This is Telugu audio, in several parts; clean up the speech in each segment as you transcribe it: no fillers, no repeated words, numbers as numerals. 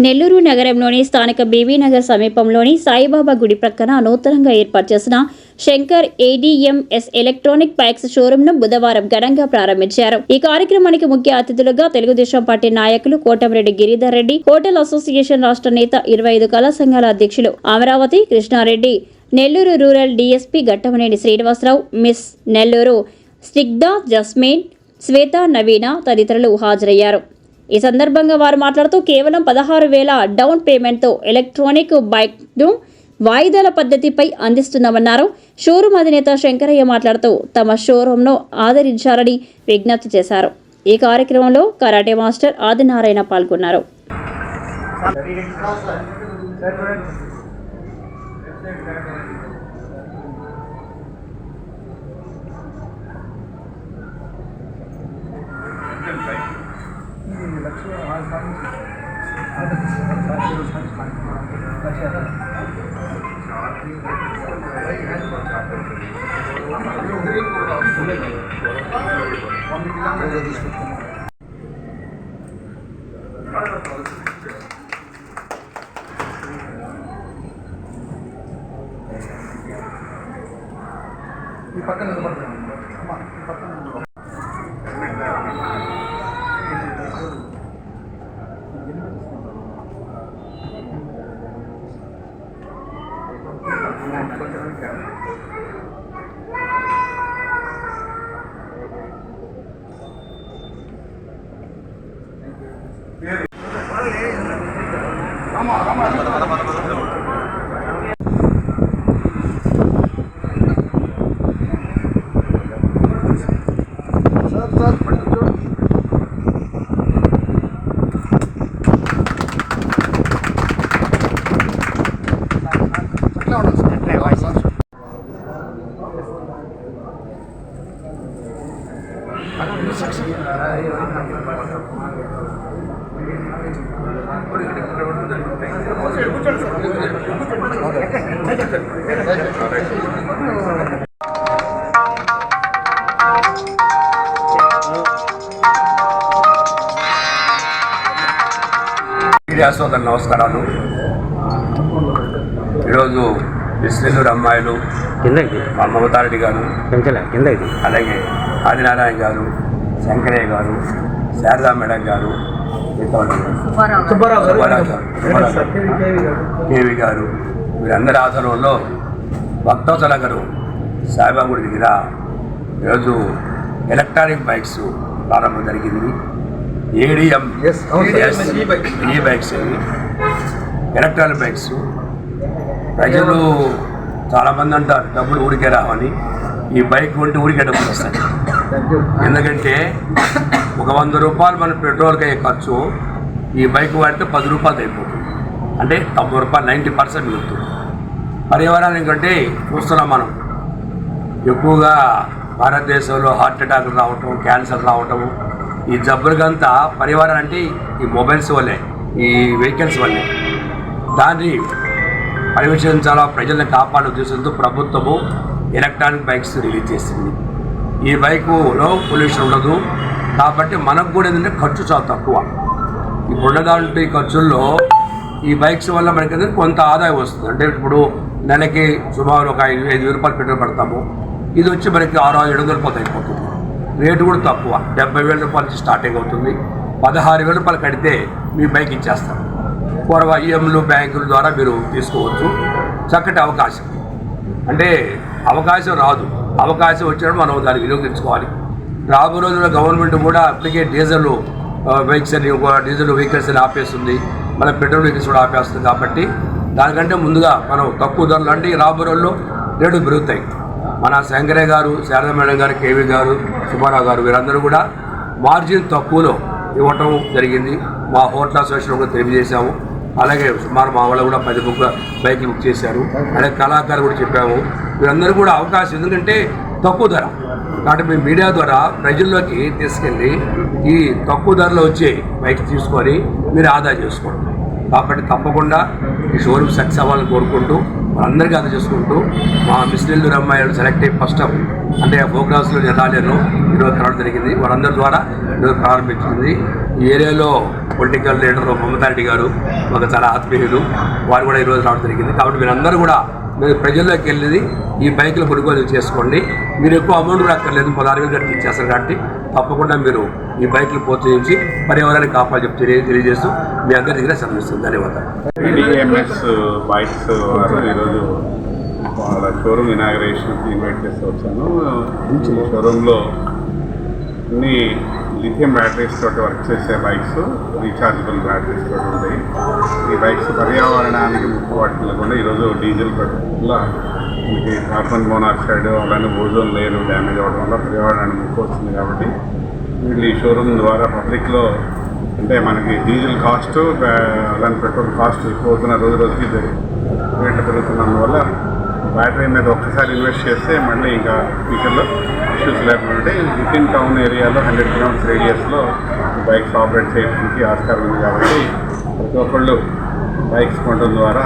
నెల్లూరు నగరంలోని స్థానిక బీబీ నగర్ సమీపంలోని సాయిబాబా గుడి ప్రక్కన నూతనంగా ఏర్పాటు చేసిన శంకర్ ఏడీఎంఎస్ ఎలక్ట్రానిక్ బైక్స్ షోరూంను బుధవారం ఘనంగా ప్రారంభించారు. ఈ కార్యక్రమానికి ముఖ్య అతిథులుగా తెలుగుదేశం పార్టీ నాయకులు కోటమిరెడ్డి గిరిధర్ రెడ్డి, హోటల్ అసోసియేషన్ రాష్ట్ర నేత, 25 కళా సంఘాల అధ్యక్షులు Amaravati Krishna Reddy, Nellore rural DSP Ghattamaneni Srinivasarao, miss Nellore Snigdha Jasmine, శ్వేత నవీన తదితరులు హాజరయ్యారు. ఈ సందర్భంగా వారు మాట్లాడుతూ కేవలం 16,000 డౌన్ పేమెంట్తో ఎలక్ట్రానిక్ బైక్ను వాయిదాల పద్ధతిపై అందిస్తున్నామన్నారు. షోరూం అధినేత శంకరయ్య మాట్లాడుతూ తమ షోరూంను ఆదరించాలని విజ్ఞప్తి చేశారు. ఈ కార్యక్రమంలో కరాటే మాస్టర్ ఆదినారాయణ పాల్గొన్నారు. ఈ పక్కన సోదరు నమస్కారాలు. ఈరోజు నెల్లూరు అమ్మాయిలు మా మమతారెడ్డి గారు, అలాగే ఆదినారాయణ గారు, శంకరయ్య గారు, శారదా మేడం గారు, కేవి గారు, వీరందరి ఆధ్వర్యంలో భక్తవత్సల గారు సాయిబాబా గుడి దగ్గర ఈరోజు ఎలక్ట్రానిక్ బైక్స్ ప్రారంభం జరిగింది. ఏడిఎం ఈ బైక్స్, ఎలక్ట్రానిక్ బైక్స్. ప్రజలు చాలామంది అంటారు డబ్బులు ఊరికే రావని. ఈ బైక్ ఉంటే ఊరికే డబ్బులు వస్తాయి. ఎందుకంటే ఒక 100 రూపాయలు మన పెట్రోల్కి అయ్యే ఖర్చు ఈ బైక్ వాడితే 10 రూపాయలు అయిపోతుంది. అంటే 90 రూపాయలు, 90% మిగులుతుంది. పర్యావరణం కంటే చూస్తున్నాం మనం, ఎక్కువగా భారతదేశంలో హార్ట్ అటాక్లు రావటం, క్యాన్సర్ రావటం, ఈ జబ్బులకంతా పరివారం అంటే ఈ మొబైల్స్ వల్లే, ఈ వెహికల్స్ వల్లే. దాన్ని పర్యవేక్షించాలా, ప్రజల్ని కాపాడే ఉద్దేశంతో ప్రభుత్వము ఎలక్ట్రానిక్ బైక్స్ రిలీజ్ చేసింది. ఈ బైకులో పొల్యూషన్ ఉండదు కాబట్టి మనకు కూడా ఏంటంటే ఖర్చు చాలా తక్కువ. ఇప్పుడు ఉన్నదాంట్లో ఈ ఖర్చుల్లో ఈ బైక్స్ వల్ల మనకి కొంత ఆదాయం వస్తుంది. అంటే ఇప్పుడు నెలకి సుమారు ఒక 5,000 రూపాయలు పెట్రోల్ పడతాము. ఇది వచ్చి మనకి 600-700 రూపాయలు అయిపోతుంది. రేటు కూడా తక్కువ, 70,000 రూపాయల నుంచి స్టార్టింగ్ అవుతుంది. 16,000 రూపాయలు కడితే మీ బైక్ ఇచ్చేస్తారు. పూర్వ ఈఎంలు, బ్యాంకుల ద్వారా మీరు తీసుకోవచ్చు. చక్కటి అవకాశం. అంటే అవకాశం రాదు, అవకాశం వచ్చినప్పుడు మనం దాన్ని వినియోగించుకోవాలి. రాబో రోజుల్లో గవర్నమెంట్ కూడా అప్పటికే డీజిల్ బైక్స్ అని, డీజిల్ వెహికల్స్ అని ఆపేస్తుంది, మన పెట్రోల్ వెహికల్స్ కూడా ఆపేస్తుంది. కాబట్టి దానికంటే ముందుగా మనం తక్కువ ధరలు అంటే రాబో రోజుల్లో రేట్లు పెరుగుతాయి. మన శంకరయ్య గారు, శారదా మేడం గారు, కేవీ గారు, సుబ్బారావు గారు, వీరందరూ కూడా మార్జిన్ తక్కువలో ఇవ్వటం జరిగింది. మా హోటల్ అసోసియేషన్ కూడా తెలియజేశాము. అలాగే సుమారు మా వాళ్ళు కూడా 10 బైక్లు బుక్ చేశారు. అలాగే కళాకారులు కూడా చెప్పాము. వీరందరూ కూడా అవకాశం, ఎందుకంటే తక్కువ ధర కాబట్టి మీ మీడియా ద్వారా ప్రజల్లోకి తీసుకెళ్ళి ఈ తక్కువ ధరలో వచ్చే బైక్ తీసుకొని మీరు ఆదా చేసుకోండి. కాబట్టి తప్పకుండా ఈ షోరూమ్ సక్సెస్ అవ్వాలని కోరుకుంటూ అందరికీ అందజేసుకుంటూ మా మిస్ నెల్లూరు అమ్మాయిలు సెలెక్ట్ అయ్యి ఫస్ట్ అంటే ప్రోగ్రామ్స్లో రాలేను ఈరోజు రావడం జరిగింది. వారందరి ద్వారా ఈరోజు ప్రారంభించింది. ఈ ఏరియాలో పొలిటికల్ లీడర్ మమతారెడ్డి గారు మాకు చాలా ఆత్మీయులు, వారు కూడా ఈరోజు రావడం జరిగింది. కాబట్టి మీరందరూ కూడా మీరు ప్రజల్లోకి వెళ్ళేది ఈ బైకులు కొనుగోలు చేసుకోండి. మీరు ఎక్కువ అమౌంట్ కూడా అక్కర్లేదు, 16,000 గంటలు ఇచ్చేస్తారు. కాబట్టి తప్పకుండా మీరు ఈ బైకులు ప్రోత్సహించి పర్యావరణాన్ని కాపాడు తెలియజేస్తూ మీ అందరి దగ్గర శ్రమిస్తుంది. ధన్యవాదాలు. ADMS బైక్స్ వారు ఈరోజు వాళ్ళ షోరూమ్ ఇనాగరేషన్కి ఇన్వైట్ చేస్తూ వచ్చాను. షోరూంలో అన్ని లిథియం బ్యాటరీస్ తోటి వర్క్ చేసే బైక్స్, రీఛార్జబుల్ బ్యాటరీస్ తోటి ఉంటాయి. ఈ బైక్స్ పర్యావరణానికి ముక్కుబాటు లేకుండా ఈరోజు డీజిల్ పెట్రోల్ మనకి కార్బన్ మోనాక్సైడ్ అలానే ఓజోన్ లేయర్ డ్యామేజ్ అవ్వడం వల్ల పర్యావరణానికి ముక్కు వస్తుంది. కాబట్టి వీళ్ళు ఈ షోరూమ్ ద్వారా పబ్లిక్లో అంటే మనకి డీజిల్ కాస్ట్ అలానే పెట్రోల్ కాస్ట్ ఎక్కువ అవుతున్న రోజుకి రేట్లు పెరుగుతున్నందువల్ల బ్యాటరీ మీద ఒక్కసారి ఇన్వెస్ట్ చేస్తే మళ్ళీ ఇంకా ఫ్యూచర్లో ఇష్యూస్ లేకుండా విత్ ఇన్ టౌన్ ఏరియాలో 100 కిలోమీటర్స్ రేడియస్లో బైక్స్ ఆపరేట్ చేయడానికి ఆస్కారం ఉంది. కాబట్టి ప్రతి ఒక్కళ్ళు బైక్స్ కొనడం ద్వారా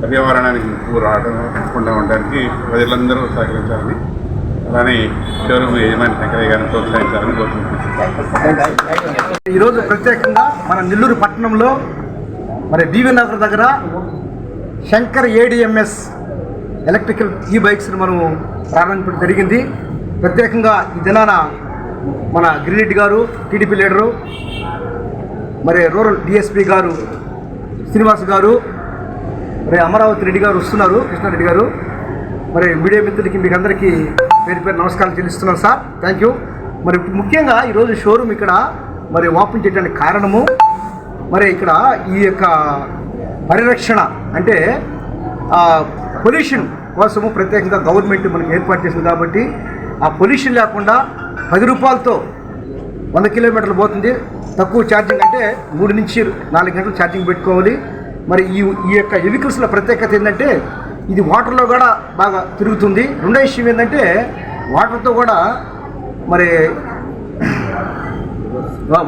పర్యావరణానికి ముప్పు రాకుండా ఉండడానికి ప్రజలందరూ సహకరించాలని, అలానే షోరూమ్ యజమాని శంకరయ్య గారిని ప్రోత్సహించాలని కోరుకుంటున్నాను. ఈరోజు ప్రత్యేకంగా మన నెల్లూరు పట్టణంలో మరి బీవీ నగర్ దగ్గర శంకర్ ADMS ఎలక్ట్రికల్ బైక్స్ని మనం ప్రారంభించడం జరిగింది. ప్రత్యేకంగా ఈ దినాన మన గిరిరెడ్డి గారు టీడీపీ లీడరు, మరి రూరల్ DSP గారు శ్రీనివాస్ గారు, మరి అమరావతి రెడ్డి గారు వస్తున్నారు, కృష్ణారెడ్డి గారు. మరి మీడియా మిత్రులకి మీకు అందరికీ పేరు పేరు నమస్కారాలు చెల్లిస్తున్నాను సార్, థ్యాంక్ యూ. మరి ముఖ్యంగా ఈరోజు షోరూమ్ ఇక్కడ మరి ఓపెన్ చేయడానికి కారణము మరి ఇక్కడ ఈ యొక్క పరిరక్షణ అంటే పొల్యూషన్ కోసము ప్రత్యేకంగా గవర్నమెంట్ మనకి ఏర్పాటు చేసింది. కాబట్టి ఆ పొల్యూషన్ లేకుండా 10 రూపాయలతో 100 కిలోమీటర్లు పోతుంది. తక్కువ ఛార్జింగ్ అంటే 3 నుంచి 4 గంటలు ఛార్జింగ్ పెట్టుకోవాలి. మరి ఈ యొక్క వెహికల్స్లో ప్రత్యేకత ఏంటంటే ఇది వాటర్లో కూడా బాగా తిరుగుతుంది. రెండో విషయం ఏంటంటే వాటర్తో కూడా మరి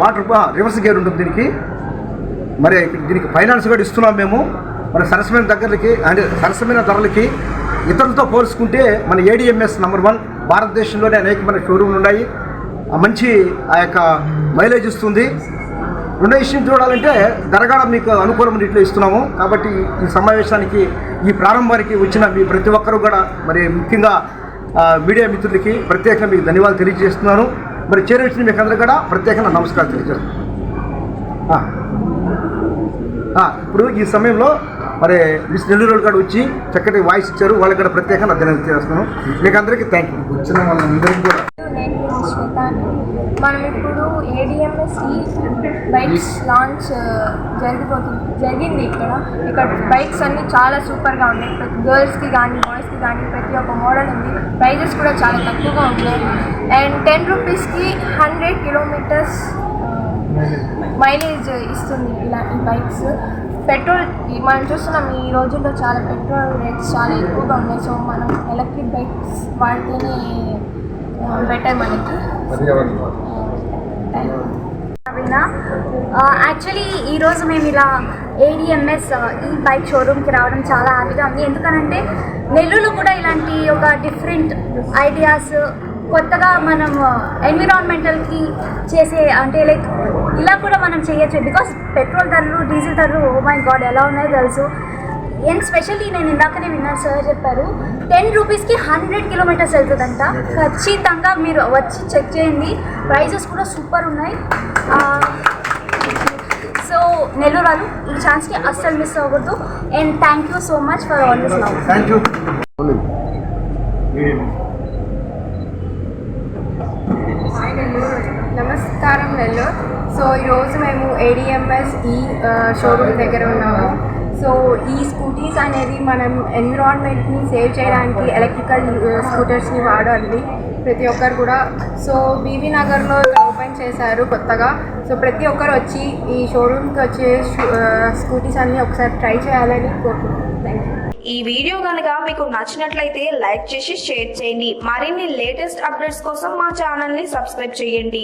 వాటర్ రివర్స్ గేర్ ఉంటుంది దీనికి. మరి దీనికి ఫైనాన్స్ కూడా ఇస్తున్నాం మేము. మన సరసమైన ధరలకి ఇతరులతో పోల్చుకుంటే మన ADMS #1 భారతదేశంలోనే అనేకమైన షోరూమ్లు ఉన్నాయి. మంచి ఆ యొక్క మైలేజ్ ఇస్తుంది. రెండో విషయం చూడాలంటే ధర కూడా మీకు అనుకూలమైన రీతిలో ఇస్తున్నాము. కాబట్టి ఈ సమావేశానికి ఈ ప్రారంభానికి వచ్చిన మీ ప్రతి ఒక్కరూ కూడా మరి ముఖ్యంగా మీడియా మిత్రులకి ప్రత్యేకంగా మీకు ధన్యవాదాలు తెలియజేస్తున్నాను. మరి చేరవచ్చిన మీకు అందరూ కూడా ప్రత్యేకంగా నమస్కారం తెలియజేస్తున్నాను. ఇప్పుడు ఈ సమయంలో మరి మిస్ నెల్లూరు గారు వచ్చి చక్కటి వాయిస్ ఇచ్చారు, వాళ్ళకి కూడా ప్రత్యేకంగా ధన్యవాదాలు చేస్తున్నాను. మీకు అందరికీ థ్యాంక్ యూ. వచ్చిన వాళ్ళందరికీ కూడా మనం ఇప్పుడు ADMS బైక్స్ లాంచ్ జరిగింది. ఇక్కడ బైక్స్ అన్నీ చాలా సూపర్గా ఉన్నాయి. గర్ల్స్కి కానీ బాయ్స్కి కానీ ప్రతి ఒక్క మోడల్ ఉంది. ప్రైజెస్ కూడా చాలా తక్కువగా ఉన్నాయి. అండ్ 10 రూపీస్కి 100 కిలోమీటర్స్ మైలేజ్ ఇస్తుంది ఇలా ఈ బైక్స్. పెట్రోల్ మనం చూస్తున్నాం ఈ రోజుల్లో చాలా పెట్రోల్ రేట్స్ చాలా ఎక్కువగా ఉన్నాయి. సో మనం ఎలక్ట్రిక్ బైక్స్ వాడితేనే బెటర్ మనకి. యాక్చువల్లీ ఈరోజు మేము ఇలా ADMS ఈ బైక్ షోరూమ్కి రావడం చాలా హ్యాపీగా ఉంది. ఎందుకనంటే నెల్లూరులో కూడా ఇలాంటి ఒక డిఫరెంట్ ఐడియాస్ కొత్తగా మనం ఎన్విరాన్మెంటల్కి చేసే అంటే లైక్ ఇలా కూడా మనం చేయొచ్చు. బికాస్ పెట్రోల్ ధరలు డీజిల్ ధరలు ఓ మై గాడ్ ఎలా ఉన్నాయో తెలుసు. అండ్ స్పెషల్లీ నేను ఇందాకనే విన్నాను, సార్ చెప్పారు 10 రూపీస్కి 100 కిలోమీటర్స్ వెళ్తుందంట. ఖచ్చితంగా మీరు వచ్చి చెక్ చేయండి. ప్రైజెస్ కూడా సూపర్ ఉన్నాయి. సో నెల్లూరు వాళ్ళు ఈ ఛాన్స్కి అస్సలు మిస్ అవ్వద్దు. And thank you so much for all this love. Thank you. నమస్కారం నెల్లూరు. సో ఈరోజు మేము ADMS షోరూమ్ దగ్గర ఉన్నాము. సో ఈ స్కూటీస్ అనేవి మనం ఎన్విరాన్మెంట్ని సేవ్ చేయడానికి ఎలక్ట్రికల్ స్కూటర్స్ని వాడాలి ప్రతి ఒక్కరు కూడా. సో బీవీ నగర్లో ఓపెన్ చేశారు కొత్తగా. సో ప్రతి ఒక్కరు వచ్చి ఈ షోరూమ్కి వచ్చే స్కూటీస్ అన్నీ ఒకసారి ట్రై చేయాలని కోరుకుంటున్నాను. Thank you. ఈ వీడియో కనుక మీకు నచ్చినట్లయితే లైక్ చేసి షేర్ చేయండి. మరిన్ని లేటెస్ట్ అప్డేట్స్ కోసం మా ఛానల్ని సబ్స్క్రైబ్ చేయండి.